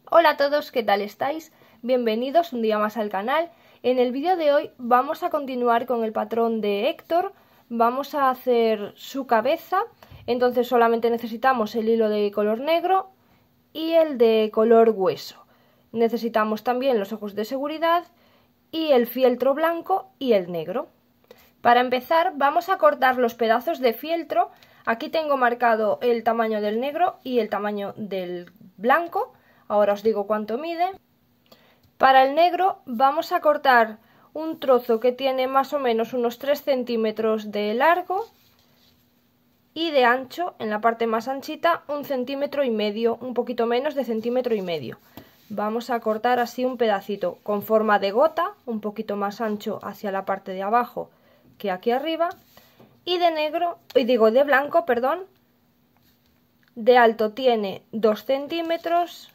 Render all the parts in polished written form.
Hola a todos, ¿qué tal estáis? Bienvenidos un día más al canal. En el vídeo de hoy vamos a continuar con el patrón de Héctor. Vamos a hacer su cabeza, entonces solamente necesitamos el hilo de color negro y el de color hueso. Necesitamos también los ojos de seguridad y el fieltro blanco y el negro. Para empezar vamos a cortar los pedazos de fieltro. Aquí tengo marcado el tamaño del negro y el tamaño del blanco. Ahora os digo cuánto mide. Para el negro vamos a cortar un trozo que tiene más o menos unos 3 centímetros de largo y de ancho, en la parte más anchita, 1,5 centímetros, un poquito menos de 1,5 centímetros. Vamos a cortar así un pedacito con forma de gota, un poquito más ancho hacia la parte de abajo que aquí arriba, y de blanco, de alto tiene 2 centímetros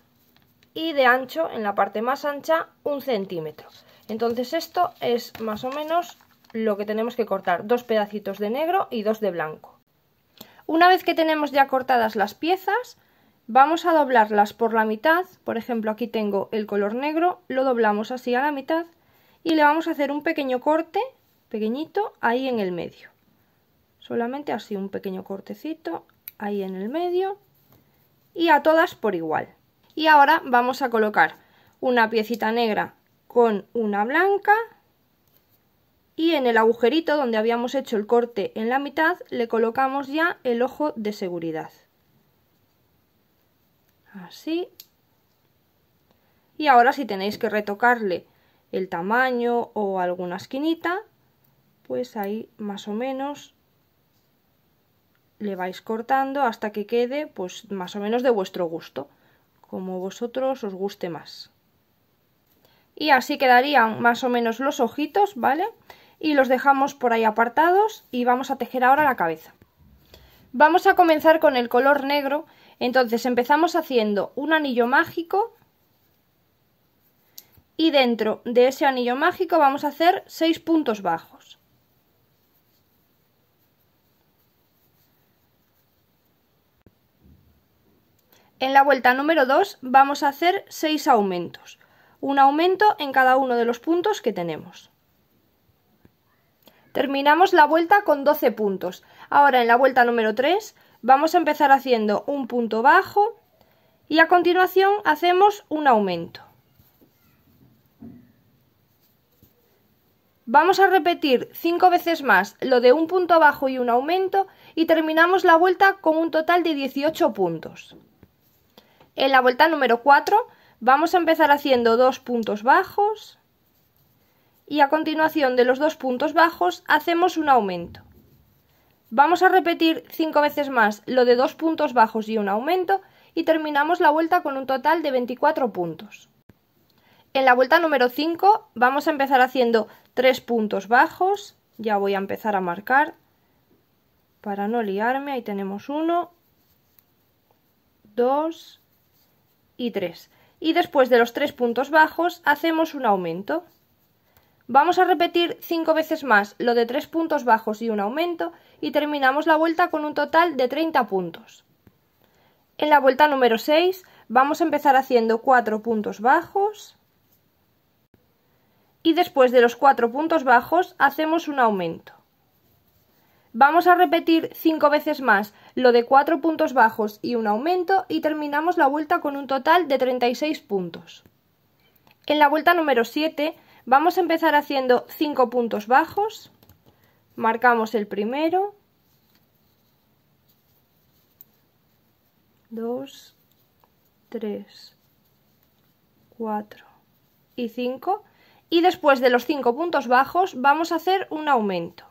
y de ancho, en la parte más ancha, 1 centímetro. Entonces esto es más o menos lo que tenemos que cortar, 2 pedacitos de negro y 2 de blanco. Una vez que tenemos ya cortadas las piezas, vamos a doblarlas por la mitad. Por ejemplo, aquí tengo el color negro, lo doblamos así a la mitad y le vamos a hacer un pequeño corte, pequeñito, ahí en el medio. Solamente así, un pequeño cortecito ahí en el medio y a todas por igual. Y ahora vamos a colocar una piecita negra con una blanca y en el agujerito donde habíamos hecho el corte en la mitad le colocamos ya el ojo de seguridad. Así. Y ahora si tenéis que retocarle el tamaño o alguna esquinita, pues ahí más o menos le vais cortando hasta que quede pues más o menos de vuestro gusto, como vosotros os guste más. Y así quedarían más o menos los ojitos, ¿vale? Y los dejamos por ahí apartados y vamos a tejer ahora la cabeza. Vamos a comenzar con el color negro. Entonces empezamos haciendo un anillo mágico y dentro de ese anillo mágico vamos a hacer 6 puntos bajos. En la vuelta número 2 vamos a hacer 6 aumentos, un aumento en cada uno de los puntos que tenemos. Terminamos la vuelta con 12 puntos. Ahora en la vuelta número 3 vamos a empezar haciendo un punto bajo y a continuación hacemos un aumento. Vamos a repetir 5 veces más lo de un punto bajo y un aumento y terminamos la vuelta con un total de 18 puntos. En la vuelta número 4 vamos a empezar haciendo 2 puntos bajos y a continuación de los 2 puntos bajos hacemos un aumento. Vamos a repetir 5 veces más lo de 2 puntos bajos y un aumento y terminamos la vuelta con un total de 24 puntos. En la vuelta número 5 vamos a empezar haciendo 3 puntos bajos, ya voy a empezar a marcar para no liarme, ahí tenemos 1, 2 y 3. Y después de los 3 puntos bajos hacemos un aumento. Vamos a repetir 5 veces más lo de 3 puntos bajos y un aumento y terminamos la vuelta con un total de 30 puntos. En la vuelta número 6 vamos a empezar haciendo 4 puntos bajos y después de los 4 puntos bajos hacemos un aumento. Vamos a repetir 5 veces más lo de 4 puntos bajos y un aumento y terminamos la vuelta con un total de 36 puntos. En la vuelta número 7 vamos a empezar haciendo 5 puntos bajos, marcamos el primero, 2, 3, 4 y 5 y después de los 5 puntos bajos vamos a hacer un aumento.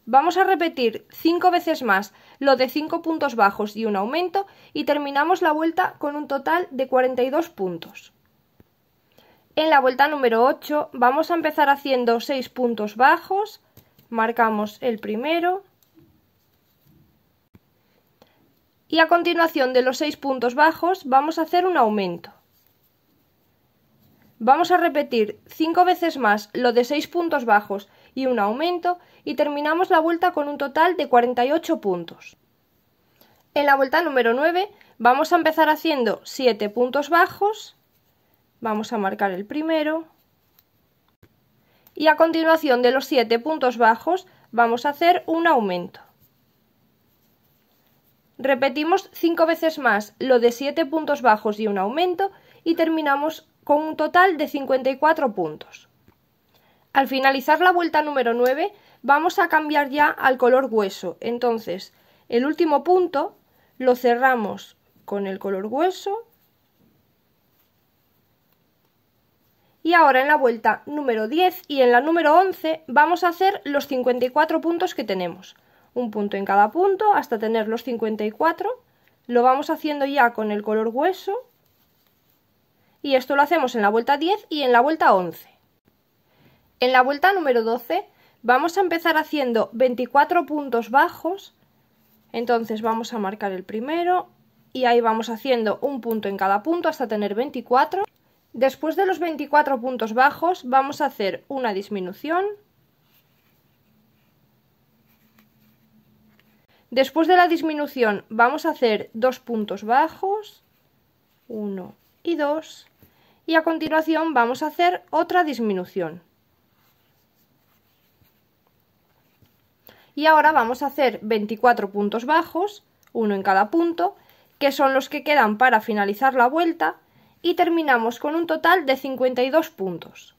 Vamos a repetir 5 veces más lo de 5 puntos bajos y un aumento y terminamos la vuelta con un total de 42 puntos. En la vuelta número 8 vamos a empezar haciendo 6 puntos bajos, marcamos el primero y a continuación de los 6 puntos bajos vamos a hacer un aumento. Vamos a repetir 5 veces más lo de 6 puntos bajos y un aumento y terminamos la vuelta con un total de 48 puntos. En la vuelta número 9 Vamos a empezar haciendo 7 puntos bajos, vamos a marcar el primero y a continuación de los 7 puntos bajos vamos a hacer un aumento. Repetimos 5 veces más lo de 7 puntos bajos y un aumento y terminamos con un total de 54 puntos. Al finalizar la vuelta número 9 vamos a cambiar ya al color hueso, entonces el último punto lo cerramos con el color hueso y ahora en la vuelta número 10 y en la número 11 vamos a hacer los 54 puntos que tenemos, un punto en cada punto hasta tener los 54, lo vamos haciendo ya con el color hueso y esto lo hacemos en la vuelta 10 y en la vuelta 11. En la vuelta número 12 vamos a empezar haciendo 24 puntos bajos, entonces vamos a marcar el primero y ahí vamos haciendo un punto en cada punto hasta tener 24. Después de los 24 puntos bajos vamos a hacer una disminución. Después de la disminución vamos a hacer 2 puntos bajos, 1 y 2, y a continuación vamos a hacer otra disminución. Y ahora vamos a hacer 24 puntos bajos, uno en cada punto, que son los que quedan para finalizar la vuelta, y terminamos con un total de 52 puntos.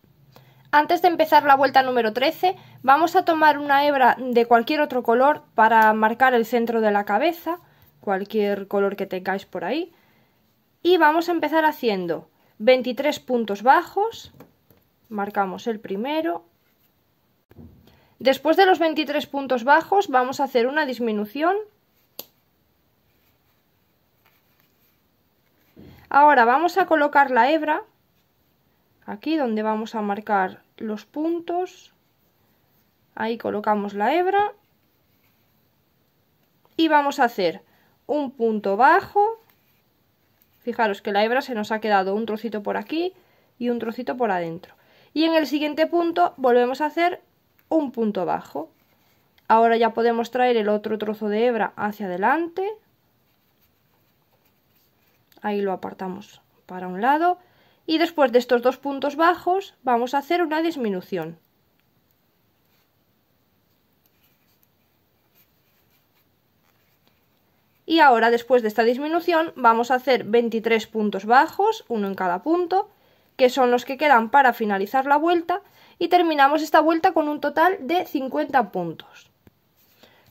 Antes de empezar la vuelta número 13, vamos a tomar una hebra de cualquier otro color para marcar el centro de la cabeza, cualquier color que tengáis por ahí, y vamos a empezar haciendo 23 puntos bajos, marcamos el primero. Después de los 23 puntos bajos vamos a hacer una disminución. Ahora vamos a colocar la hebra aquí donde vamos a marcar los puntos. Ahí colocamos la hebra y vamos a hacer un punto bajo. Fijaros que la hebra se nos ha quedado un trocito por aquí y un trocito por adentro. Y en el siguiente punto volvemos a hacer un punto bajo. Ahora ya podemos traer el otro trozo de hebra hacia adelante. Ahí lo apartamos para un lado y después de estos 2 puntos bajos vamos a hacer una disminución. Y ahora después de esta disminución vamos a hacer 23 puntos bajos, uno en cada punto, que son los que quedan para finalizar la vuelta y terminamos esta vuelta con un total de 50 puntos.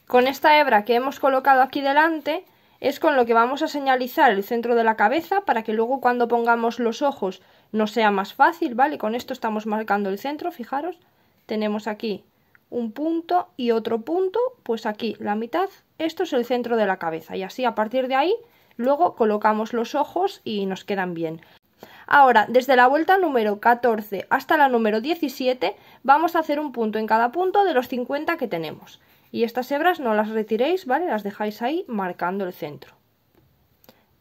Con esta hebra que hemos colocado aquí delante es con lo que vamos a señalizar el centro de la cabeza para que luego cuando pongamos los ojos nos sea más fácil, ¿vale? Con esto estamos marcando el centro, fijaros, tenemos aquí un punto y otro punto, pues aquí la mitad, esto es el centro de la cabeza y así a partir de ahí luego colocamos los ojos y nos quedan bien. Ahora, desde la vuelta número 14 hasta la número 17 vamos a hacer un punto en cada punto de los 50 que tenemos. Y estas hebras no las retiréis, ¿vale? Las dejáis ahí marcando el centro.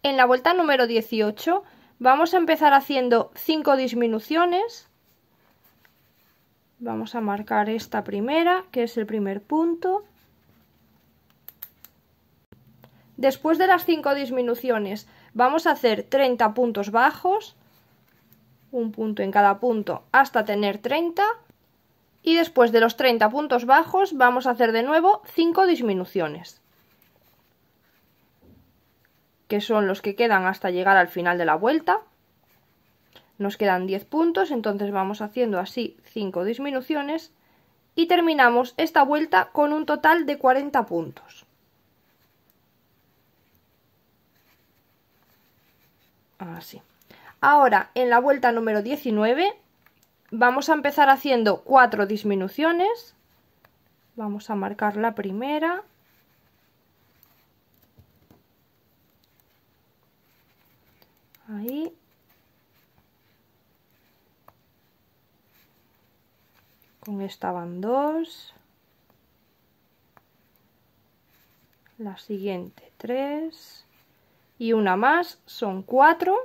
En la vuelta número 18 vamos a empezar haciendo 5 disminuciones. Vamos a marcar esta primera, que es el primer punto. Después de las 5 disminuciones vamos a hacer 30 puntos bajos, un punto en cada punto hasta tener 30. Y después de los 30 puntos bajos vamos a hacer de nuevo 5 disminuciones, que son los que quedan hasta llegar al final de la vuelta. Nos quedan 10 puntos, entonces vamos haciendo así 5 disminuciones y terminamos esta vuelta con un total de 40 puntos. Así. Ahora en la vuelta número 19 vamos a empezar haciendo 4 disminuciones. Vamos a marcar la primera. Ahí. Con esta van 2. La siguiente 3. Y una más, son 4.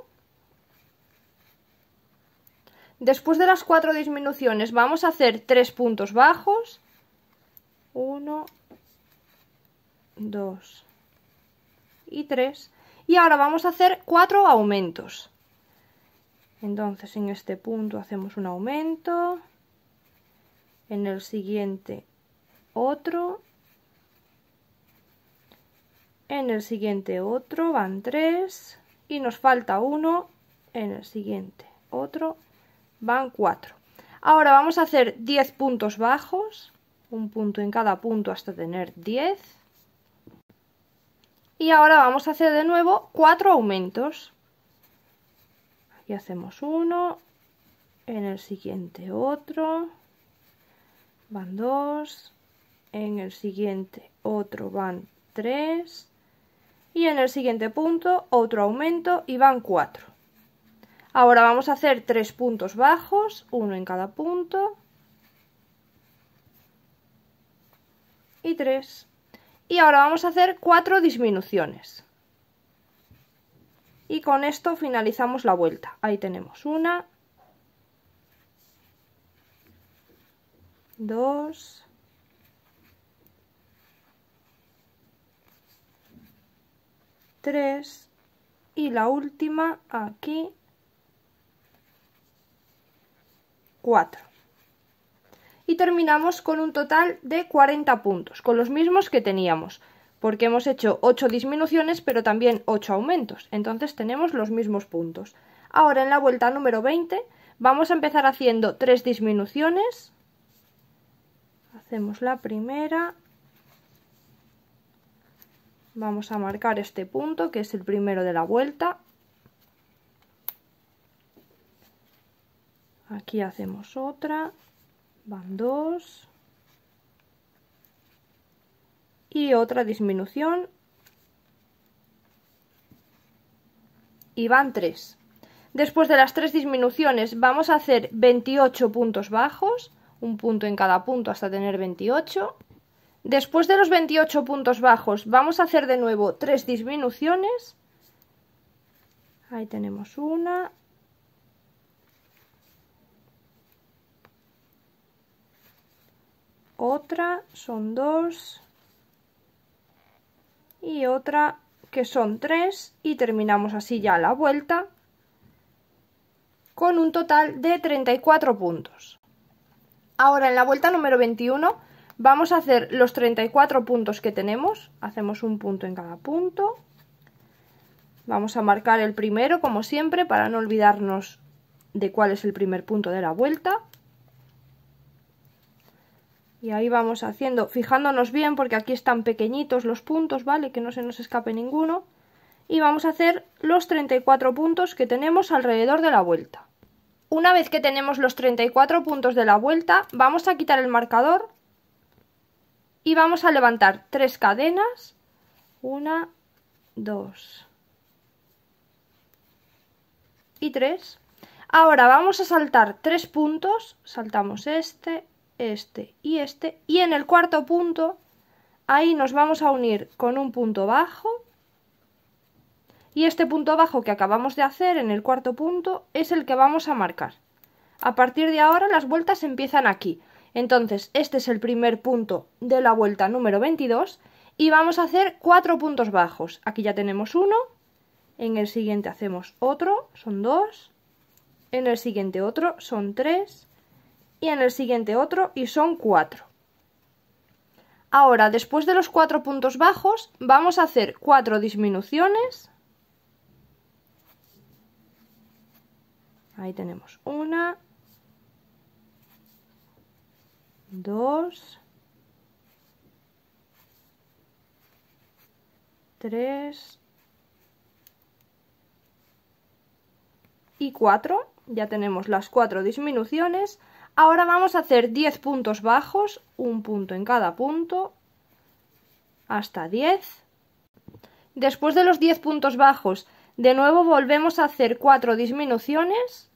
Después de las 4 disminuciones vamos a hacer 3 puntos bajos. 1, 2 y 3. Y ahora vamos a hacer 4 aumentos. Entonces en este punto hacemos un aumento, en el siguiente otro, en el siguiente otro, van 3 y nos falta uno, en el siguiente otro, van 4. Ahora vamos a hacer 10 puntos bajos, un punto en cada punto hasta tener 10. Y ahora vamos a hacer de nuevo 4 aumentos. Aquí hacemos uno, en el siguiente otro, van 2, en el siguiente otro van 3 y en el siguiente punto otro aumento y van 4. Ahora vamos a hacer 3 puntos bajos, uno en cada punto y 3. Y ahora vamos a hacer 4 disminuciones. Y con esto finalizamos la vuelta. Ahí tenemos 1, 2, 3 y la última aquí 4. Y terminamos con un total de 40 puntos, con los mismos que teníamos, porque hemos hecho 8 disminuciones, pero también 8 aumentos, entonces tenemos los mismos puntos. Ahora en la vuelta número 20 vamos a empezar haciendo 3 disminuciones. Hacemos la primera, vamos a marcar este punto que es el primero de la vuelta. Aquí hacemos otra, van 2 y otra disminución y van 3. Después de las 3 disminuciones vamos a hacer 28 puntos bajos, un punto en cada punto hasta tener 28. Después de los 28 puntos bajos vamos a hacer de nuevo 3 disminuciones. Ahí tenemos una, otra, son 2 y otra que son 3 y terminamos así ya la vuelta con un total de 34 puntos. Ahora en la vuelta número 21 vamos a hacer los 34 puntos que tenemos, hacemos un punto en cada punto, vamos a marcar el primero como siempre para no olvidarnos de cuál es el primer punto de la vuelta. Y ahí vamos haciendo, fijándonos bien porque aquí están pequeñitos los puntos, ¿vale? Que no se nos escape ninguno. Y vamos a hacer los 34 puntos que tenemos alrededor de la vuelta. Una vez que tenemos los 34 puntos de la vuelta, vamos a quitar el marcador y vamos a levantar 3 cadenas. 1, 2 y 3. Ahora vamos a saltar 3 puntos, saltamos este y en el cuarto punto ahí nos vamos a unir con un punto bajo y este punto bajo que acabamos de hacer en el cuarto punto es el que vamos a marcar. A partir de ahora las vueltas empiezan aquí, entonces este es el primer punto de la vuelta número 22 y vamos a hacer 4 puntos bajos. Aquí ya tenemos uno, en el siguiente hacemos otro, son 2, en el siguiente otro son 3 y en el siguiente otro y son 4. Ahora, después de los 4 puntos bajos, vamos a hacer 4 disminuciones. Ahí tenemos 1, 2, 3 y 4. Ya tenemos las 4 disminuciones. Ahora vamos a hacer 10 puntos bajos, un punto en cada punto, hasta 10. Después de los 10 puntos bajos, de nuevo volvemos a hacer 4 disminuciones.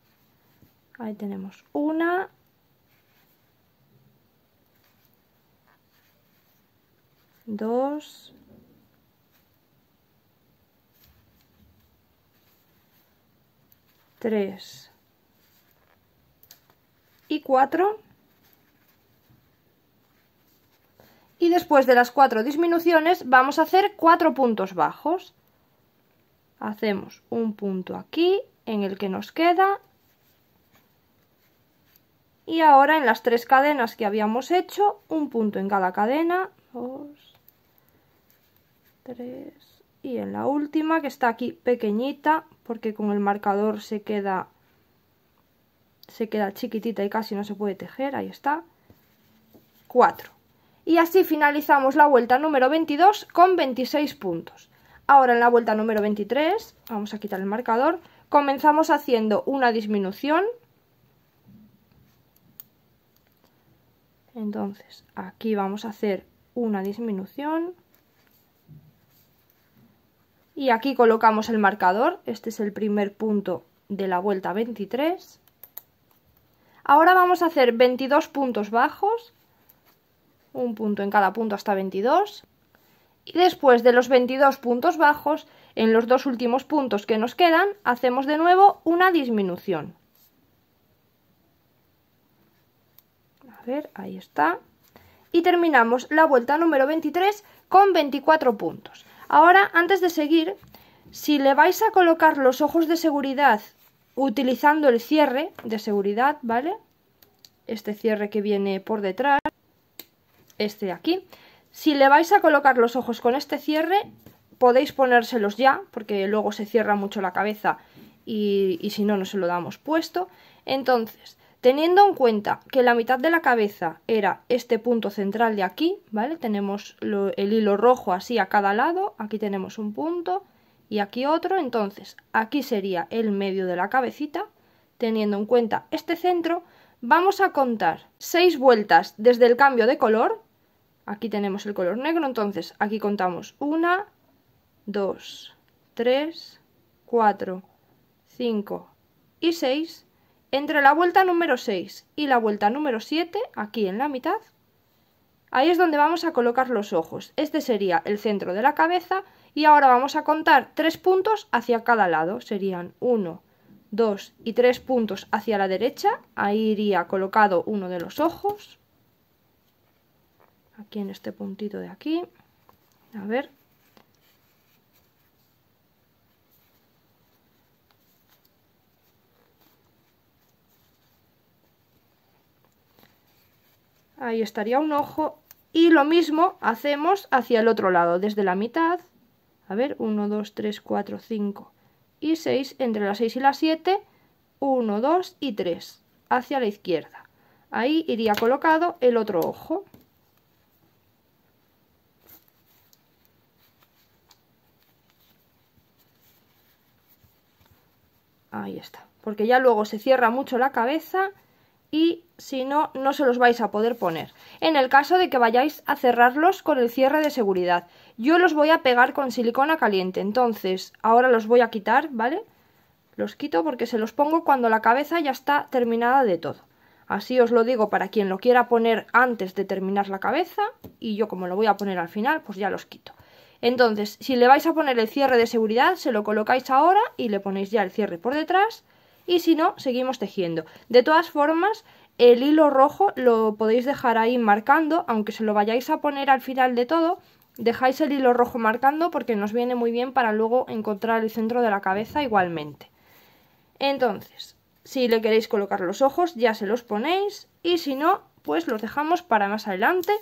Ahí tenemos 1, 2, 3 y 4. Y después de las 4 disminuciones vamos a hacer 4 puntos bajos. hacemos un punto aquí en el que nos queda. Y ahora en las 3 cadenas que habíamos hecho, un punto en cada cadena, 2, 3, y en la última que está aquí pequeñita, porque con el marcador se queda chiquitita y casi no se puede tejer, ahí está, 4. Y así finalizamos la vuelta número 22 con 26 puntos. Ahora en la vuelta número 23, vamos a quitar el marcador, comenzamos haciendo una disminución. Entonces aquí vamos a hacer una disminución y aquí colocamos el marcador. Este es el primer punto de la vuelta 23. Ahora vamos a hacer 22 puntos bajos, un punto en cada punto hasta 22, y después de los 22 puntos bajos, en los 2 últimos puntos que nos quedan, hacemos de nuevo una disminución. A ver, ahí está. Y terminamos la vuelta número 23 con 24 puntos. Ahora, antes de seguir, si le vais a colocar los ojos de seguridad utilizando el cierre de seguridad, ¿vale? Este cierre que viene por detrás, este de aquí. Si le vais a colocar los ojos con este cierre, podéis ponérselos ya, porque luego se cierra mucho la cabeza y si no, no se lo damos puesto. Entonces, teniendo en cuenta que la mitad de la cabeza era este punto central de aquí, ¿vale? Tenemos el hilo rojo así a cada lado, aquí tenemos un punto y aquí otro, entonces aquí sería el medio de la cabecita. Teniendo en cuenta este centro, vamos a contar 6 vueltas desde el cambio de color. Aquí tenemos el color negro, entonces aquí contamos 1, 2, 3, 4, 5 y 6. Entre la vuelta número 6 y la vuelta número 7, aquí en la mitad, ahí es donde vamos a colocar los ojos. Este sería el centro de la cabeza y ahora vamos a contar 3 puntos hacia cada lado. Serían 1, 2 y 3 puntos hacia la derecha. Ahí iría colocado uno de los ojos. Aquí en este puntito de aquí. A ver. Ahí estaría un ojo y lo mismo hacemos hacia el otro lado, desde la mitad. A ver, 1, 2, 3, 4, 5 y 6, entre las 6 y las 7, 1, 2 y 3, hacia la izquierda. Ahí iría colocado el otro ojo. Ahí está, porque ya luego se cierra mucho la cabeza y si no, no se los vais a poder poner. En el caso de que vayáis a cerrarlos con el cierre de seguridad, yo los voy a pegar con silicona caliente, entonces ahora los voy a quitar, ¿vale? Los quito porque se los pongo cuando la cabeza ya está terminada de todo. Así os lo digo para quien lo quiera poner antes de terminar la cabeza, y yo como lo voy a poner al final, pues ya los quito. Entonces, si le vais a poner el cierre de seguridad, se lo colocáis ahora y le ponéis ya el cierre por detrás. Y si no, seguimos tejiendo. De todas formas, el hilo rojo lo podéis dejar ahí marcando, aunque se lo vayáis a poner al final de todo, dejáis el hilo rojo marcando porque nos viene muy bien para luego encontrar el centro de la cabeza igualmente. Entonces, si le queréis colocar los ojos, ya se los ponéis, y si no, pues los dejamos para más adelante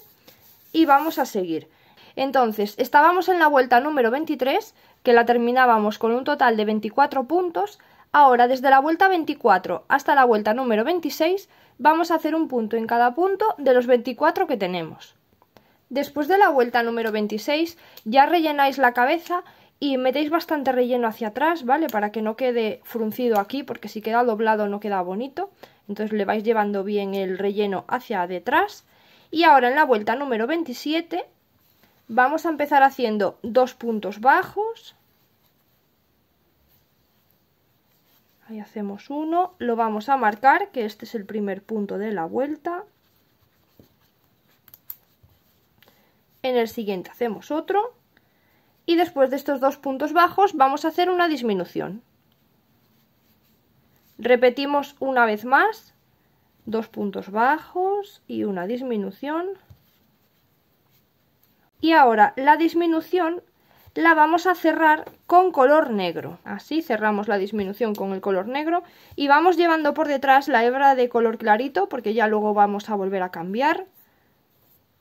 y vamos a seguir. Entonces, estábamos en la vuelta número 23, que la terminábamos con un total de 24 puntos. Ahora, desde la vuelta 24 hasta la vuelta número 26, vamos a hacer un punto en cada punto de los 24 que tenemos. Después de la vuelta número 26, ya rellenáis la cabeza y metéis bastante relleno hacia atrás, ¿vale? Para que no quede fruncido aquí, porque si queda doblado no queda bonito. Entonces le vais llevando bien el relleno hacia detrás. Y ahora en la vuelta número 27 vamos a empezar haciendo 2 puntos bajos. Ahí hacemos uno, lo vamos a marcar, que este es el primer punto de la vuelta. En el siguiente hacemos otro. Y después de estos 2 puntos bajos vamos a hacer una disminución. Repetimos una vez más, 2 puntos bajos y una disminución. Y ahora la disminución la vamos a cerrar con color negro. Así cerramos la disminución con el color negro y vamos llevando por detrás la hebra de color clarito porque ya luego vamos a volver a cambiar.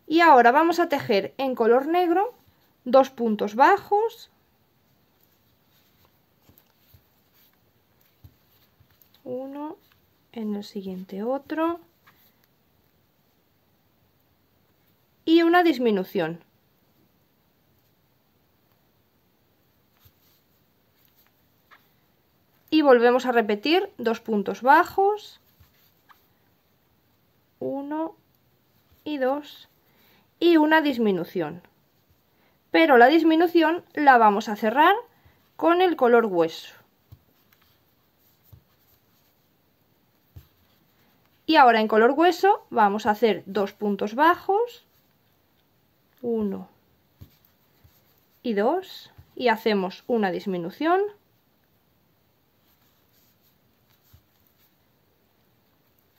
Y ahora vamos a tejer en color negro 2 puntos bajos, uno, en el siguiente otro y una disminución. Y volvemos a repetir 2 puntos bajos, 1 y 2 y una disminución. Pero la disminución la vamos a cerrar con el color hueso. Y ahora en color hueso vamos a hacer 2 puntos bajos, 1 y 2 y hacemos una disminución.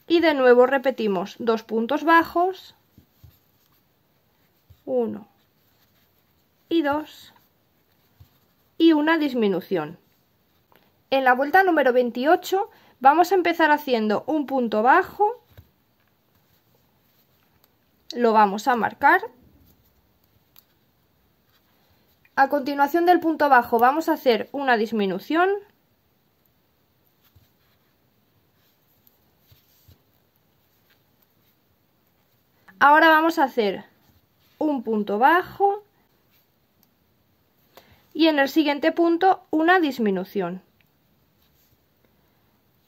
Y de nuevo repetimos 2 puntos bajos, 1 y 2 y una disminución. En la vuelta número 28 vamos a empezar haciendo un punto bajo, lo vamos a marcar. A continuación del punto bajo vamos a hacer una disminución. Ahora vamos a hacer un punto bajo y en el siguiente punto una disminución.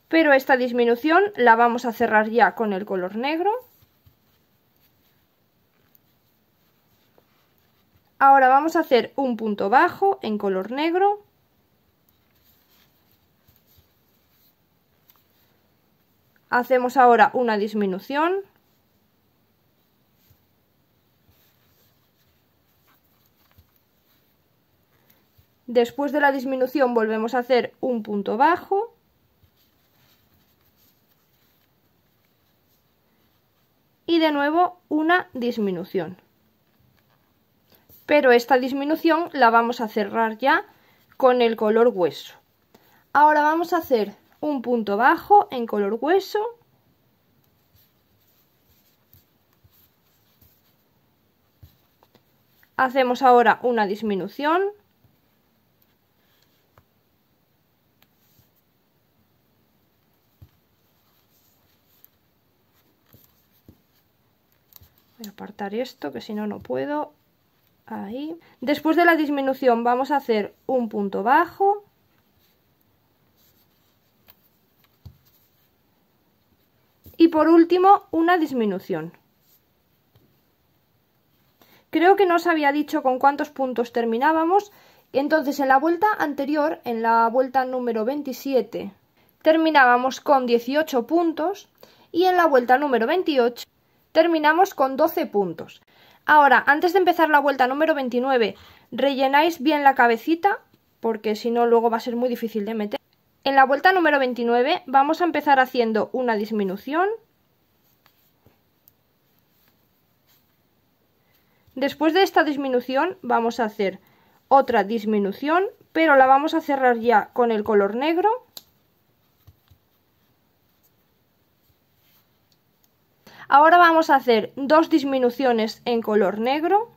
Pero esta disminución la vamos a cerrar ya con el color negro. Ahora vamos a hacer un punto bajo en color negro. Hacemos ahora una disminución. Después de la disminución volvemos a hacer un punto bajo. Y de nuevo una disminución. Pero esta disminución la vamos a cerrar ya con el color hueso. Ahora vamos a hacer un punto bajo en color hueso. Hacemos ahora una disminución. Voy a apartar esto que si no, no puedo. Ahí. Después de la disminución vamos a hacer un punto bajo. Y por último una disminución. Creo que no os había dicho con cuántos puntos terminábamos. Entonces en la vuelta anterior, en la vuelta número 27, terminábamos con 18 puntos. Y en la vuelta número 28 terminamos con 12 puntos. Ahora, antes de empezar la vuelta número 29, rellenáis bien la cabecita, porque si no luego va a ser muy difícil de meter. En la vuelta número 29 vamos a empezar haciendo una disminución. Después de esta disminución vamos a hacer otra disminución, pero la vamos a cerrar ya con el color negro. Ahora vamos a hacer 2 disminuciones en color negro.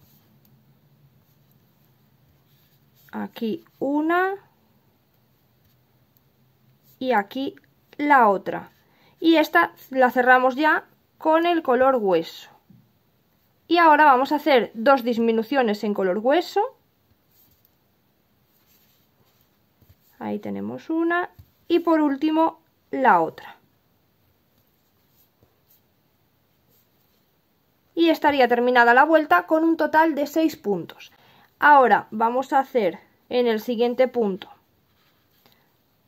Aquí una y aquí la otra. Y esta la cerramos ya con el color hueso. Y ahora vamos a hacer 2 disminuciones en color hueso. Ahí tenemos una. Y por último la otra. Y estaría terminada la vuelta con un total de 6 puntos. Ahora vamos a hacer en el siguiente punto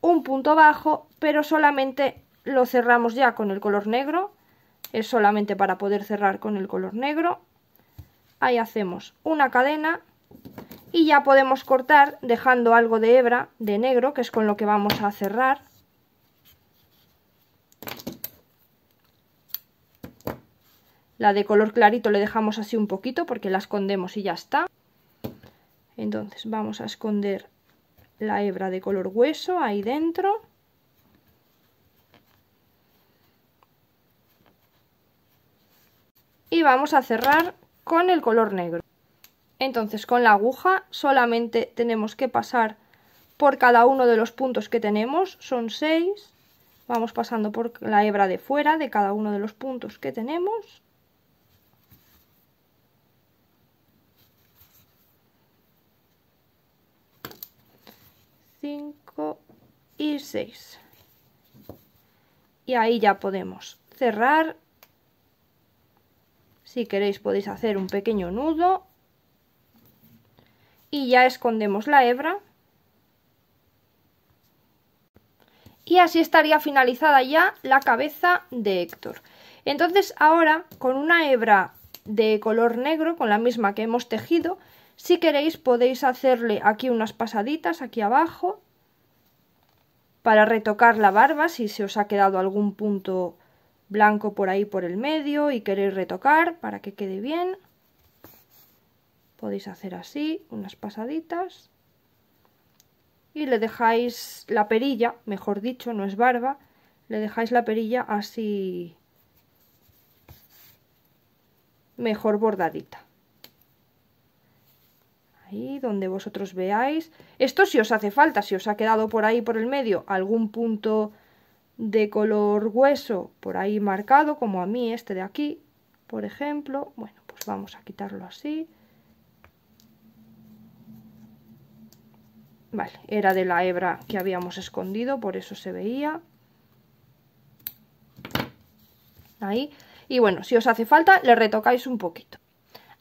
un punto bajo, pero solamente lo cerramos ya con el color negro. Es solamente para poder cerrar con el color negro. Ahí hacemos una cadena y ya podemos cortar dejando algo de hebra de negro, que es con lo que vamos a cerrar. La de color clarito le dejamos así un poquito porque la escondemos y ya está. Entonces vamos a esconder la hebra de color hueso ahí dentro. Y vamos a cerrar con el color negro. Entonces con la aguja solamente tenemos que pasar por cada uno de los puntos que tenemos, son 6. Vamos pasando por la hebra de fuera de cada uno de los puntos que tenemos. Y 6. Y ahí ya podemos cerrar. Si queréis podéis hacer un pequeño nudo. Y ya escondemos la hebra. Y así estaría finalizada ya la cabeza de Héctor. Entonces ahora con una hebra de color negro, con la misma que hemos tejido, si queréis podéis hacerle aquí unas pasaditas aquí abajo para retocar la barba si se os ha quedado algún punto blanco por ahí por el medio y queréis retocar para que quede bien. Podéis hacer así, unas pasaditas. Y le dejáis la perilla, mejor dicho, no es barba, le dejáis la perilla así mejor bordadita. Ahí donde vosotros veáis. Esto si os hace falta, si os ha quedado por ahí por el medio algún punto de color hueso por ahí marcado, como a mí este de aquí, por ejemplo. Bueno, pues vamos a quitarlo así. Vale, era de la hebra que habíamos escondido, por eso se veía. Ahí. Y bueno, si os hace falta, le retocáis un poquito.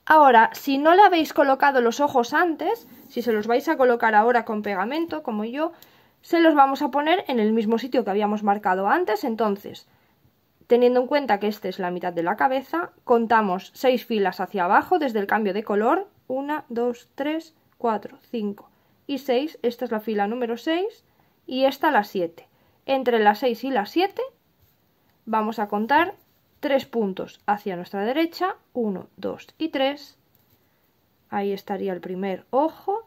Ahora, si no le habéis colocado los ojos antes, si se los vais a colocar ahora con pegamento, como yo, se los vamos a poner en el mismo sitio que habíamos marcado antes. Entonces, teniendo en cuenta que esta es la mitad de la cabeza, contamos 6 filas hacia abajo desde el cambio de color. 1, 2, 3, 4, 5 y 6. Esta es la fila número 6 y esta la 7. Entre las 6 y las 7 vamos a contar 3 puntos hacia nuestra derecha, 1, 2 y 3. Ahí estaría el primer ojo.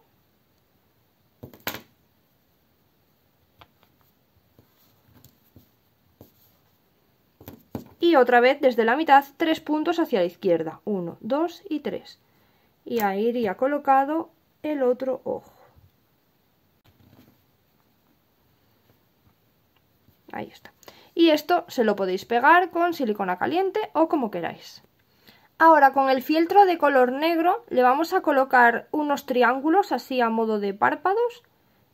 Y otra vez desde la mitad 3 puntos hacia la izquierda, 1, 2 y 3. Y ahí iría colocado el otro ojo. Ahí está. Y esto se lo podéis pegar con silicona caliente o como queráis. Ahora con el fieltro de color negro le vamos a colocar unos triángulos así a modo de párpados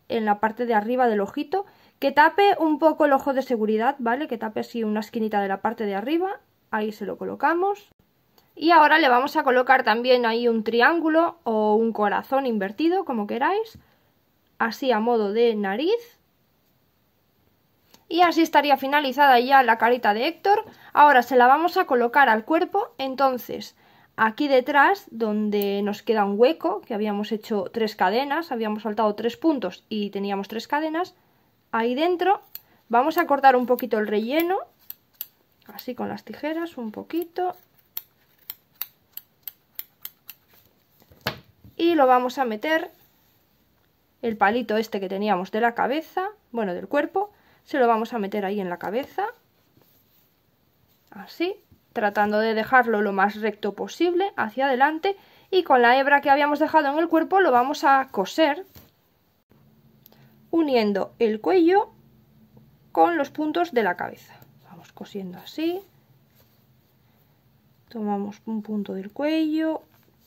en la parte de arriba del ojito, que tape un poco el ojo de seguridad, ¿vale? Que tape así una esquinita de la parte de arriba. Ahí se lo colocamos. Y ahora le vamos a colocar también ahí un triángulo o un corazón invertido, como queráis, así a modo de nariz. Y así estaría finalizada ya la carita de Héctor. Ahora se la vamos a colocar al cuerpo. Entonces, aquí detrás, donde nos queda un hueco, que habíamos hecho 3 cadenas, habíamos saltado 3 puntos y teníamos 3 cadenas, ahí dentro vamos a cortar un poquito el relleno, así con las tijeras, un poquito. Y lo vamos a meter, el palito este que teníamos de la cabeza, bueno, del cuerpo, se lo vamos a meter ahí en la cabeza, así, tratando de dejarlo lo más recto posible hacia adelante, y con la hebra que habíamos dejado en el cuerpo lo vamos a coser, uniendo el cuello con los puntos de la cabeza. Vamos cosiendo así, tomamos un punto del cuello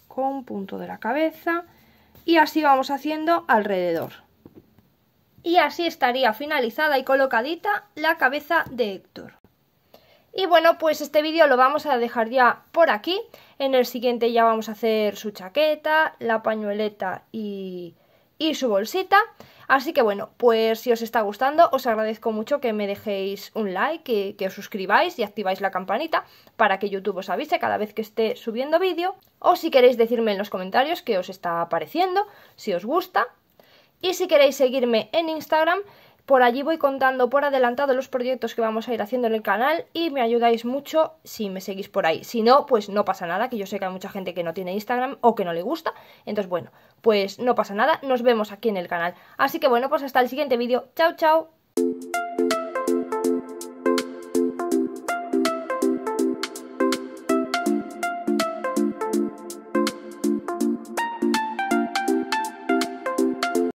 con un punto de la cabeza y así vamos haciendo alrededor. Y así estaría finalizada y colocadita la cabeza de Héctor. Y bueno, pues este vídeo lo vamos a dejar ya por aquí. En el siguiente ya vamos a hacer su chaqueta, la pañueleta y su bolsita. Así que bueno, pues si os está gustando, os agradezco mucho que me dejéis un like, que os suscribáis y activáis la campanita para que YouTube os avise cada vez que esté subiendo vídeo. O si queréis decirme en los comentarios qué os está pareciendo, si os gusta. Y si queréis seguirme en Instagram, por allí voy contando por adelantado los proyectos que vamos a ir haciendo en el canal y me ayudáis mucho si me seguís por ahí. Si no, pues no pasa nada, que yo sé que hay mucha gente que no tiene Instagram o que no le gusta. Entonces, bueno, pues no pasa nada, nos vemos aquí en el canal. Así que bueno, pues hasta el siguiente vídeo. Chao, chao.